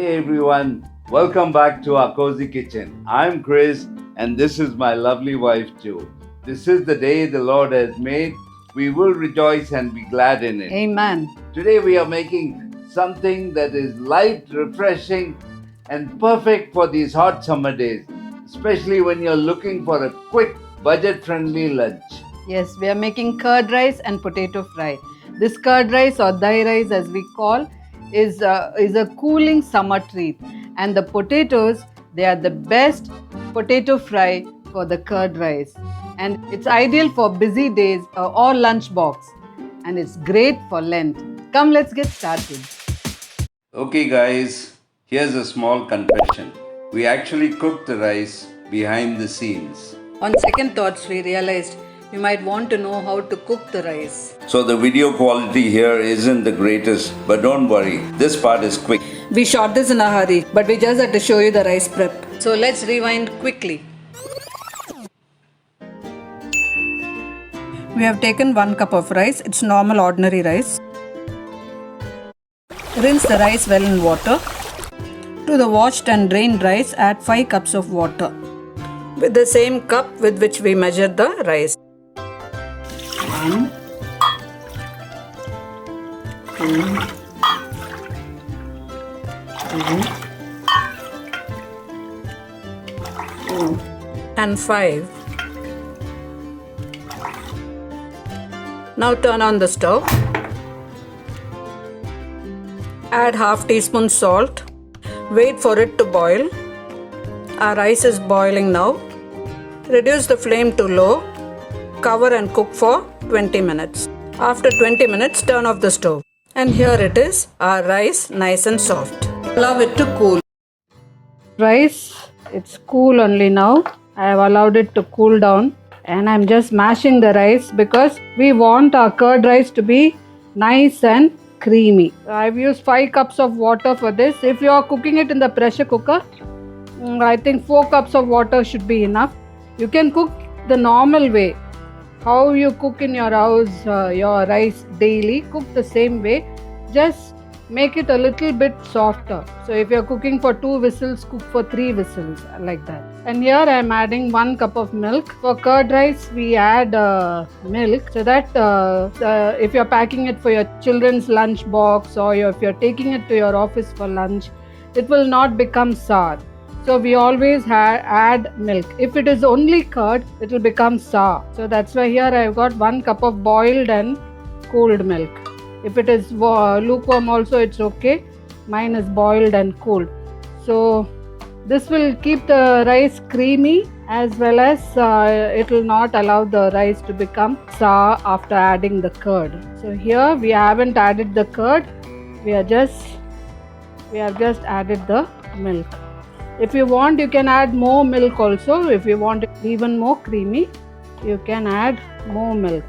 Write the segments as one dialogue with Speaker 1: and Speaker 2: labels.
Speaker 1: Hey everyone, welcome back to our cozy kitchen. I'm Chris and this is my lovely wife Jo. This is the day the Lord has made. We will rejoice and be glad in it.
Speaker 2: Amen.
Speaker 1: Today we are making something that is light, refreshing, and perfect for these hot summer days, especially when you're looking for a quick, budget-friendly lunch.
Speaker 2: Yes, we are making curd rice and potato fry. This curd rice or dai rice, as we call, is a cooling summer treat. And the potatoes, they are the best potato fry for the curd rice. And it's ideal for busy days or lunch box. And it's great for Lent. Come, let's get started.
Speaker 1: Okay, guys, here's a small confession. We actually cooked the rice behind the scenes.
Speaker 2: On second thoughts, we realized we might want to know how to cook the rice.
Speaker 1: So the video quality here isn't the greatest, but don't worry, this part is quick.
Speaker 2: We shot this in a hurry, but we just had to show you the rice prep. So let's rewind quickly. We have taken 1 cup of rice. It's normal ordinary rice. Rinse the rice well in water. To the washed and drained rice, add 5 cups of water with the same cup with which we measured the rice. 1, 2, 3, 4, and 5. Now turn on the stove. Add half teaspoon salt. Wait for it to boil. Our rice is boiling now. Reduce the flame to low. Cover and cook for 20 minutes. After 20 minutes, turn off the stove. And here it is, our rice nice and soft. Allow it to cool. Rice, it's cool only now. I have allowed it to cool down. And I'm just mashing the rice because we want our curd rice to be nice and creamy. I've used 5 cups of water for this. If you are cooking it in the pressure cooker, I think 4 cups of water should be enough. You can cook the normal way. How you cook in your house, your rice daily, cook the same way. Just make it a little bit softer. So if you're cooking for 2 whistles, cook for 3 whistles, like that. And here I'm adding 1 cup of milk. For curd rice, we add milk so that if you're packing it for your children's lunch box or if you're taking it to your office for lunch, it will not become sour. So we always add milk. If it is only curd, it will become sour. So that's why here I've got 1 cup of boiled and cooled milk. If it is lukewarm also, it's okay. Mine is boiled and cooled. So this will keep the rice creamy as well as it will not allow the rice to become sour after adding the curd. So here we haven't added the curd. We have just added the milk. If you want, you can add more milk also. If you want it even more creamy, you can add more milk.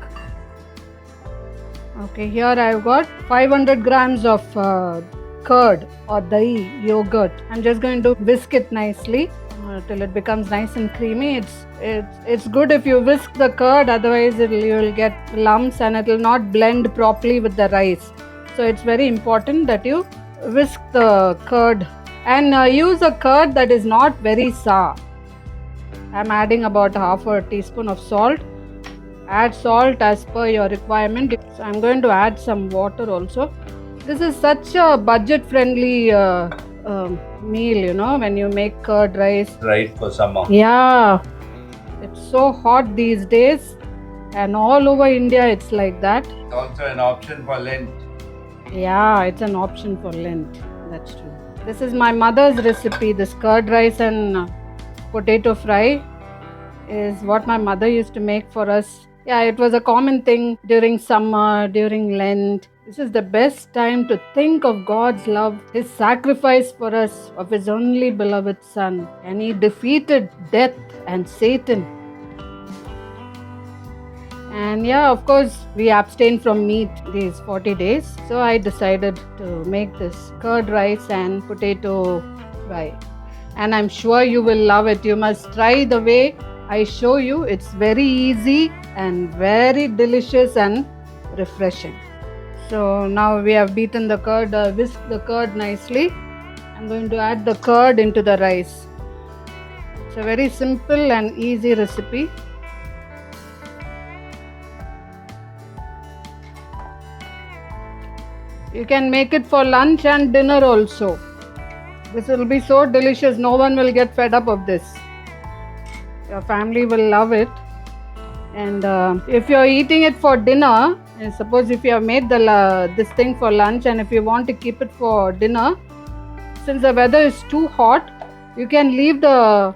Speaker 2: Okay, here I've got 500 grams of curd or dahi, yogurt. I'm just going to whisk it nicely till it becomes nice and creamy. It's good if you whisk the curd, otherwise you will get lumps and it will not blend properly with the rice. So it's very important that you whisk the curd and use a curd that is not very sour. I'm adding about half a teaspoon of salt. Add salt as per your requirement. So I'm going to add some water also. This is such a budget friendly meal, you know, when you make curd rice.
Speaker 1: Right for summer.
Speaker 2: Yeah, it's so hot these days and all over India it's like that.
Speaker 1: It's also an option for Lent.
Speaker 2: Yeah, it's an option for Lent. That's true. This is my mother's recipe. This curd rice and potato fry is what my mother used to make for us. Yeah, it was a common thing during summer, during Lent. This is the best time to think of God's love, His sacrifice for us of His only beloved Son. And He defeated death and Satan. And yeah, of course, we abstain from meat these 40 days. So I decided to make this curd rice and potato fry. And I'm sure you will love it. You must try the way I show you. It's very easy and very delicious and refreshing. So now we have beaten the curd, whisked the curd nicely, I'm going to add the curd into the rice. It's a very simple and easy recipe. You can make it for lunch and dinner also. This will be so delicious, no one will get fed up of this. Your family will love it. And if you're eating it for dinner, and suppose if you have made this thing for lunch and if you want to keep it for dinner, since the weather is too hot, you can leave the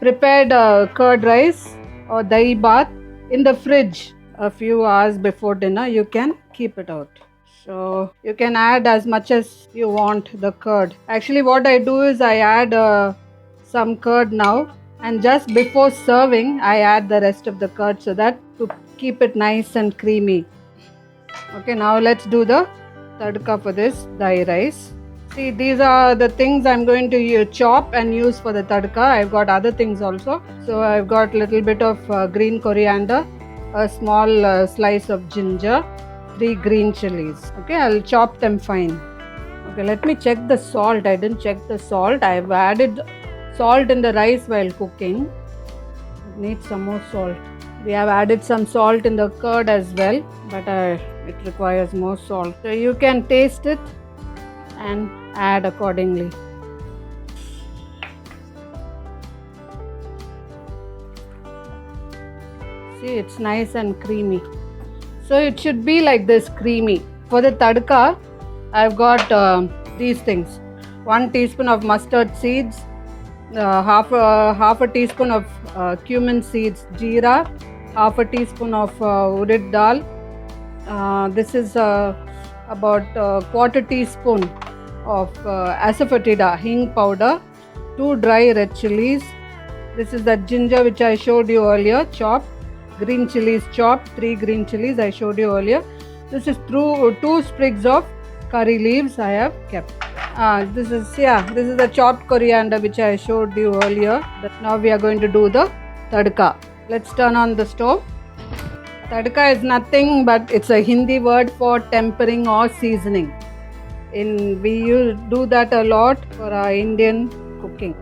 Speaker 2: prepared curd rice or dahi bath in the fridge a few hours before dinner. You can keep it out. So you can add as much as you want the curd. Actually what I do is I add some curd now, and just before serving I add the rest of the curd so that to keep it nice and creamy. Okay, now let's do the tadka for this dahi rice. See, these are the things I'm going to chop and use for the tadka. I've got other things also. So I've got little bit of green coriander, a small slice of ginger, 3 green chilies. Okay, I'll chop them fine. Okay, let me check the salt. I didn't check the salt. I've added salt in the rice while cooking. It needs some more salt. We have added some salt in the curd as well, but it requires more salt. So you can taste it and add accordingly. See, it's nice and creamy. So it should be like this, creamy. For the tadka, I've got these things: 1 teaspoon of mustard seeds, half a teaspoon of cumin seeds, jeera, half a teaspoon of urad dal. This is about 1/4 teaspoon of asafoetida, hing powder, 2 dry red chilies. This is that ginger which I showed you earlier, chopped. Green chilies chopped, 3 green chilies I showed you earlier. This is 2 sprigs of curry leaves I have kept. This is the chopped coriander which I showed you earlier. But now we are going to do the tadka. Let's turn on the stove. Tadka is nothing but it's a Hindi word for tempering or seasoning. We do that a lot for our Indian cooking.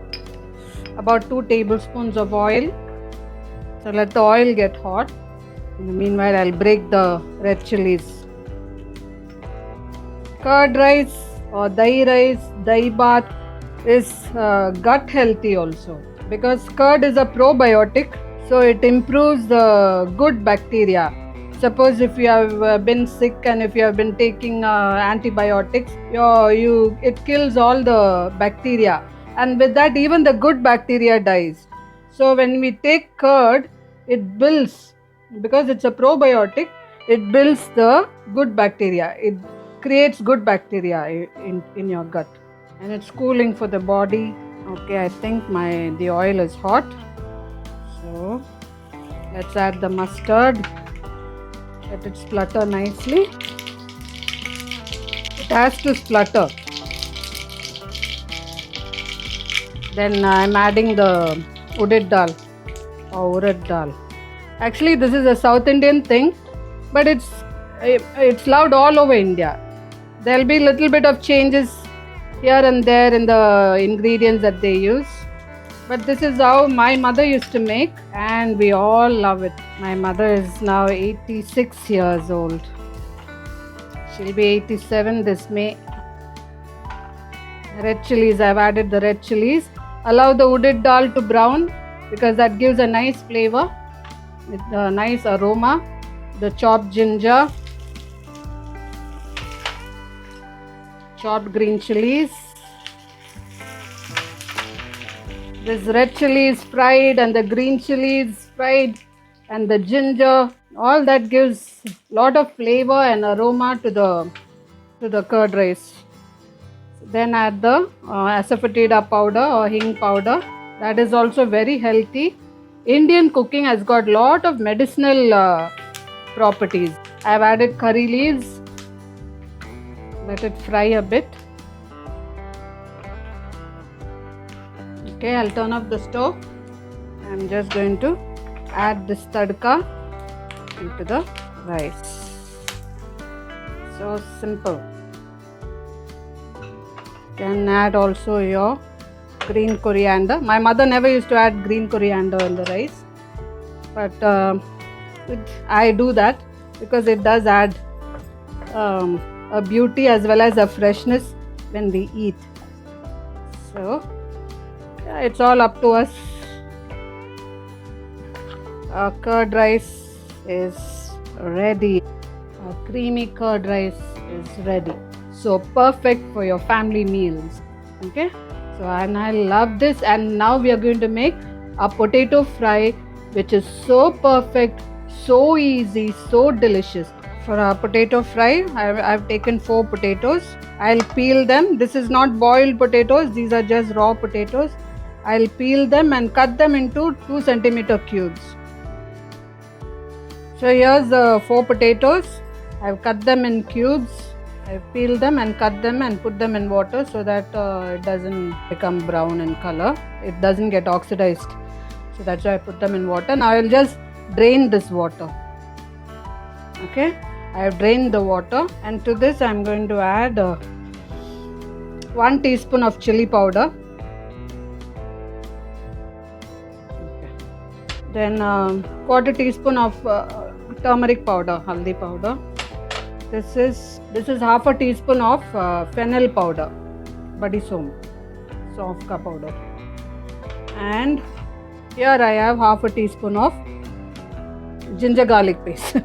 Speaker 2: About 2 tablespoons of oil. So let the oil get hot. In the meanwhile, I'll break the red chilies. Curd rice or dahi bath is gut healthy also, because curd is a probiotic, so it improves the good bacteria. Suppose if you have been sick and if you have been taking antibiotics, it kills all the bacteria, and with that even the good bacteria dies. So when we take curd, it builds, because it's a probiotic, it builds the good bacteria. It creates good bacteria in your gut, and it's cooling for the body. Okay, I think the oil is hot. So let's add the mustard. Let it splutter nicely. It has to splutter. Then I'm adding the urad dal or urad dal. Actually, this is a South Indian thing, but it's loved all over India. There'll be little bit of changes here and there in the ingredients that they use, but this is how my mother used to make, and we all love it. My mother is now 86 years old. She'll be 87 this May. Red chilies, I've added the red chilies. Allow the urad dal to brown, because that gives a nice flavor with a nice aroma. The chopped ginger, chopped green chilies. This red chili is fried and the green chili is fried and the ginger, all that gives lot of flavor and aroma to the curd rice. Then add the asafoetida powder or hing powder. That is also very healthy. Indian cooking has got lot of medicinal properties. I have added curry leaves. Let it fry a bit. Okay, I'll turn off the stove. I'm just going to add this tadka into the rice. So simple. Can add also your green coriander. My mother never used to add green coriander in the rice, but I do that because it does add a beauty as well as a freshness when we eat. So yeah, it's all up to us. Our curd rice is ready. Our creamy curd rice is ready. So perfect for your family meals. Okay. So and I love this. And now we are going to make a potato fry, which is so perfect, so easy, so delicious. For our potato fry, I've taken 4 potatoes. I'll peel them. This is not boiled potatoes. These are just raw potatoes. I'll peel them and cut them into 2 centimeter cubes. So here's the 4 potatoes. I've cut them in cubes. I've peeled them and cut them and put them in water so that it doesn't become brown in color. It doesn't get oxidized. So that's why I put them in water. Now I'll just drain this water. Okay, I have drained the water, and to this I'm going to add 1 teaspoon of chili powder. Okay. Then quarter teaspoon of turmeric powder, haldi powder. This is half a teaspoon of fennel powder, badi som, soft ka powder. And here I have half a teaspoon of ginger garlic paste.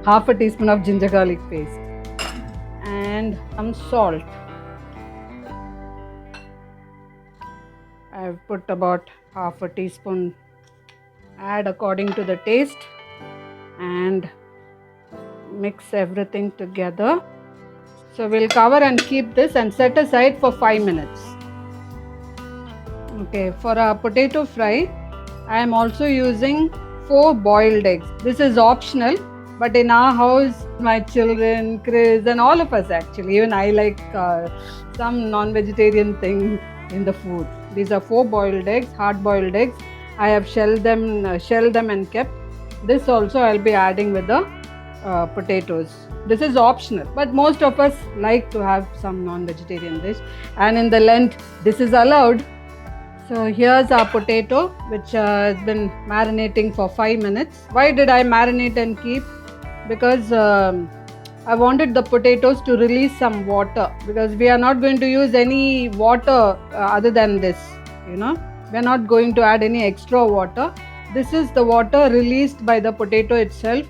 Speaker 2: Half a teaspoon of ginger garlic paste. And some salt. I have put about half a teaspoon. Add according to the taste. And mix everything together. So we'll cover and keep this and set aside for 5 minutes. Okay, for our potato fry, I am also using 4 boiled eggs. This is optional, but in our house, my children, Chris, and all of us actually, even I like some non-vegetarian thing in the food. These are 4 boiled eggs, hard-boiled eggs. I have shelled them and kept. This also I'll be adding with the potatoes. This is optional, but most of us like to have some non-vegetarian dish, and in the Lent this is allowed. So here's our potato, which has been marinating for 5 minutes. Why did I marinate and keep? Because I wanted the potatoes to release some water, because we are not going to use any water other than this, we are not going to add any extra water. This is the water released by the potato itself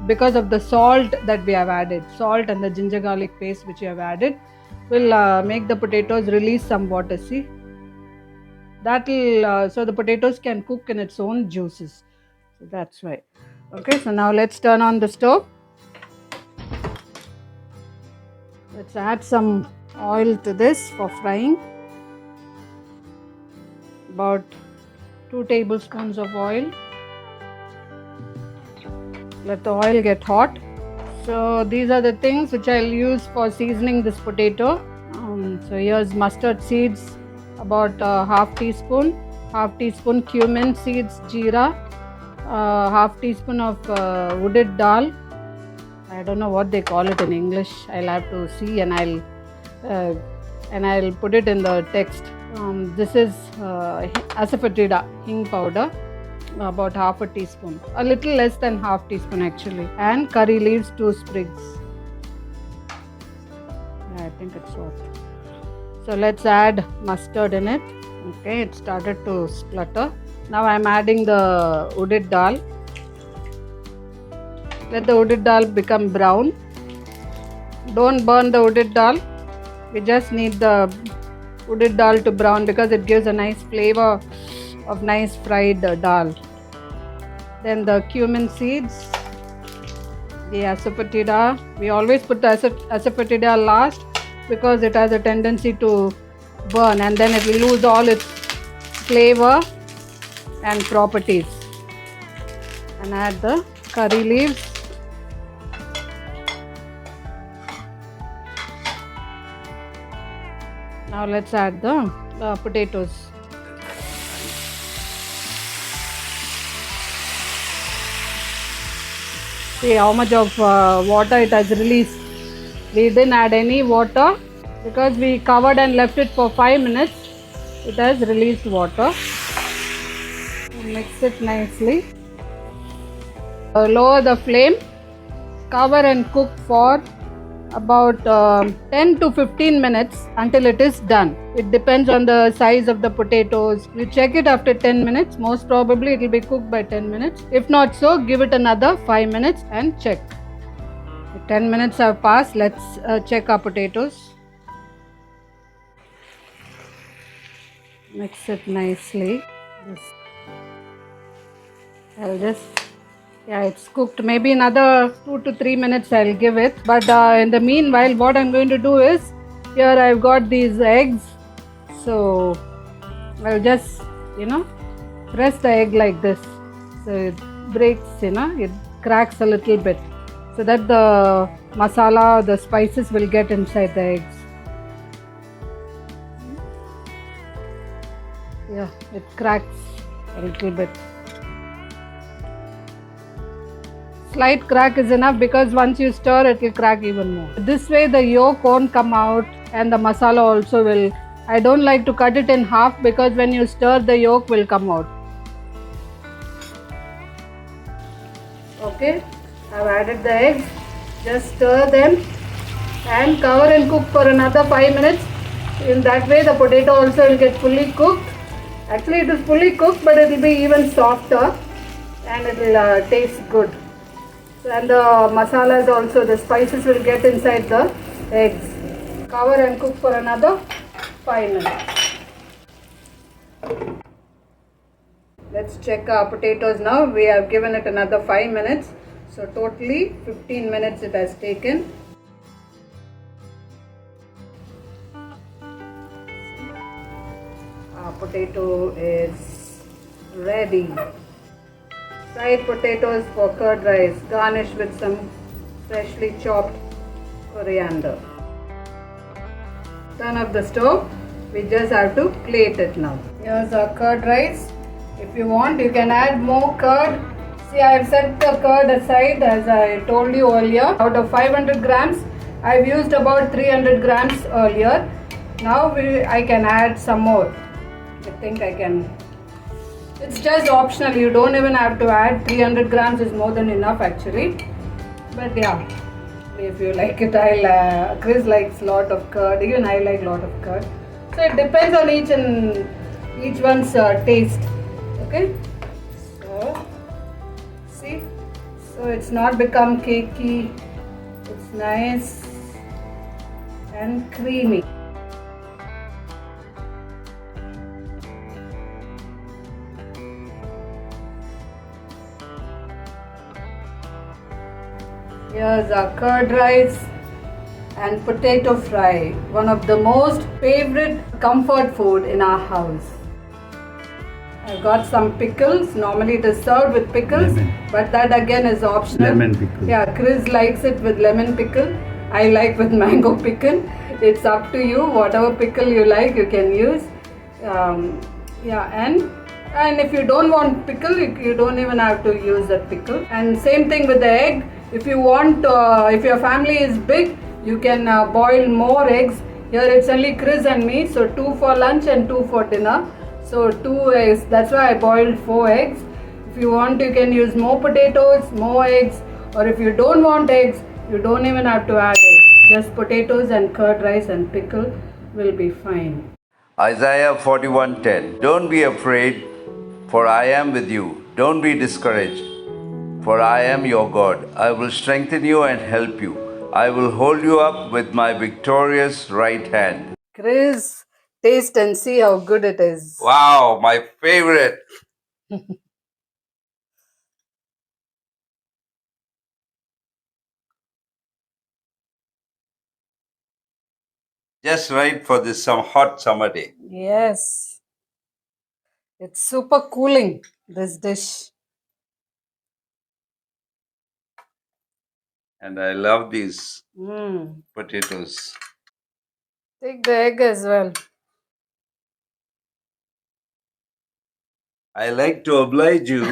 Speaker 2: because of the salt that we have added. Salt and the ginger garlic paste which we have added will make the potatoes release some water. See, that will so the potatoes can cook in its own juices. So that's why. Okay, so now let's turn on the stove. Let's add some oil to this for frying. About 2 tablespoons of oil. Let the oil get hot. So these are the things which I'll use for seasoning this potato. So here's mustard seeds, about half teaspoon cumin seeds, jeera, half teaspoon of wooded dal. I don't know what they call it in English. I'll have to see, and I'll put it in the text. This is asafoetida, hing powder, about half a teaspoon, a little less than half teaspoon actually, and curry leaves, 2 sprigs. Yeah, I think it's soft. So let's add mustard in it. Okay, it started to splutter. Now I'm adding the wooded dal. Let the wooded dal become brown. Don't burn the wooded dal. We just need the wooded dal to brown because it gives a nice flavor of nice fried dal. Then the cumin seeds, the asafoetida. We always put the asafoetida last because it has a tendency to burn, and then it will lose all its flavor and properties. And add the curry leaves. Now let's add the potatoes. See how much of water it has released. We didn't add any water. Because we covered and left it for 5 minutes, it has released water. Mix it nicely. Lower the flame, cover and cook for about 10 to 15 minutes until it is done. It depends on the size of the potatoes. You check it after 10 minutes. Most probably it will be cooked by 10 minutes. If not so, give it another 5 minutes and check. 10 minutes have passed. Let's check our potatoes. Mix it nicely. I'll just, yeah, it's cooked. Maybe another 2 to 3 minutes I'll give it. But in the meanwhile, what I'm going to do is, here I've got these eggs. So I'll just, press the egg like this. So it breaks, it cracks a little bit. So that the masala, the spices will get inside the eggs. Yeah, it cracks a little bit. Slight crack is enough because once you stir it will crack even more. This way the yolk won't come out and the masala also will. I don't like to cut it in half because when you stir the yolk will come out. Okay, I've added the eggs. Just stir them and cover and cook for another 5 minutes. In that way the potato also will get fully cooked. Actually it is fully cooked, but it will be even softer and it will taste good. And the masalas also, the spices will get inside the eggs. Cover and cook for another 5 minutes. Let's check our potatoes now. We have given it another 5 minutes. So totally 15 minutes it has taken. Our potato is ready. Fried potatoes for curd rice, garnished with some freshly chopped coriander. Turn off the stove. We just have to plate it now. Here's our curd rice. If you want, you can add more curd. See, I have set the curd aside as I told you earlier. Out of 500 grams, I have used about 300 grams earlier. Now I can add some more. I think I can. It's just optional, you don't even have to add. 300 grams is more than enough actually. But yeah, if you like it, Chris likes lot of curd, even I like lot of curd. So it depends on each one's taste. Okay, so see, so it's not become cakey, it's nice and creamy. Here's our curd rice and potato fry, one of the most favorite comfort food in our house. I've got some pickles. Normally it is served with pickles, but that again is optional.
Speaker 1: Lemon pickle.
Speaker 2: Yeah, Chris likes it with lemon pickle. I like with mango pickle. It's up to you. Whatever pickle you like, you can use. And if you don't want pickle, you don't even have to use that pickle. And same thing with the egg. If you want, if your family is big, you can boil more eggs. Here it's only Chris and me, so 2 for lunch and 2 for dinner. So 2 eggs, that's why I boiled 4 eggs. If you want, you can use more potatoes, more eggs, or if you don't want eggs, you don't even have to add eggs. Just potatoes and curd rice and pickle will be fine.
Speaker 1: Isaiah 41:10. Don't be afraid, for I am with you. Don't be discouraged, for I am your God. I will strengthen you and help you. I will hold you up with my victorious right hand.
Speaker 2: Chris, taste and see how good it is.
Speaker 1: Wow, my favorite. Just right for this some hot summer day.
Speaker 2: Yes, it's super cooling, this dish.
Speaker 1: And I love these
Speaker 2: Mm.
Speaker 1: potatoes.
Speaker 2: Take the egg as well.
Speaker 1: I like to oblige you.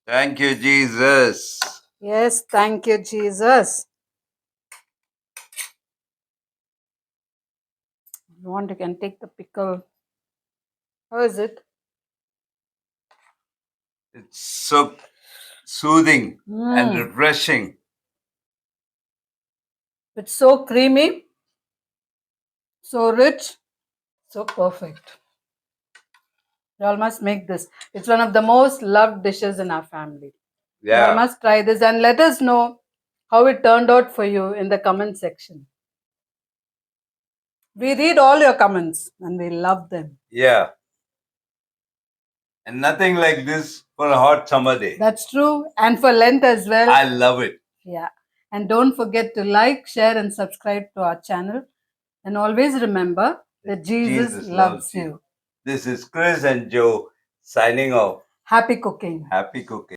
Speaker 1: Thank you, Jesus.
Speaker 2: Yes, thank you, Jesus. If you want, you can take the pickle. How is it?
Speaker 1: It's so soothing and
Speaker 2: Mm.
Speaker 1: refreshing.
Speaker 2: It's so creamy, so rich, so perfect. You all must make this. It's one of the most loved dishes in our family. You all
Speaker 1: Yeah.
Speaker 2: must try this and let us know how it turned out for you in the comment section. We read all your comments and we love them.
Speaker 1: Yeah. And nothing like this for a hot summer day.
Speaker 2: That's true. And for Lent as well.
Speaker 1: I love it.
Speaker 2: Yeah. And don't forget to like, share, and subscribe to our channel. And always remember that Jesus loves you.
Speaker 1: This is Chris and Joe signing off.
Speaker 2: Happy cooking.
Speaker 1: Happy cooking.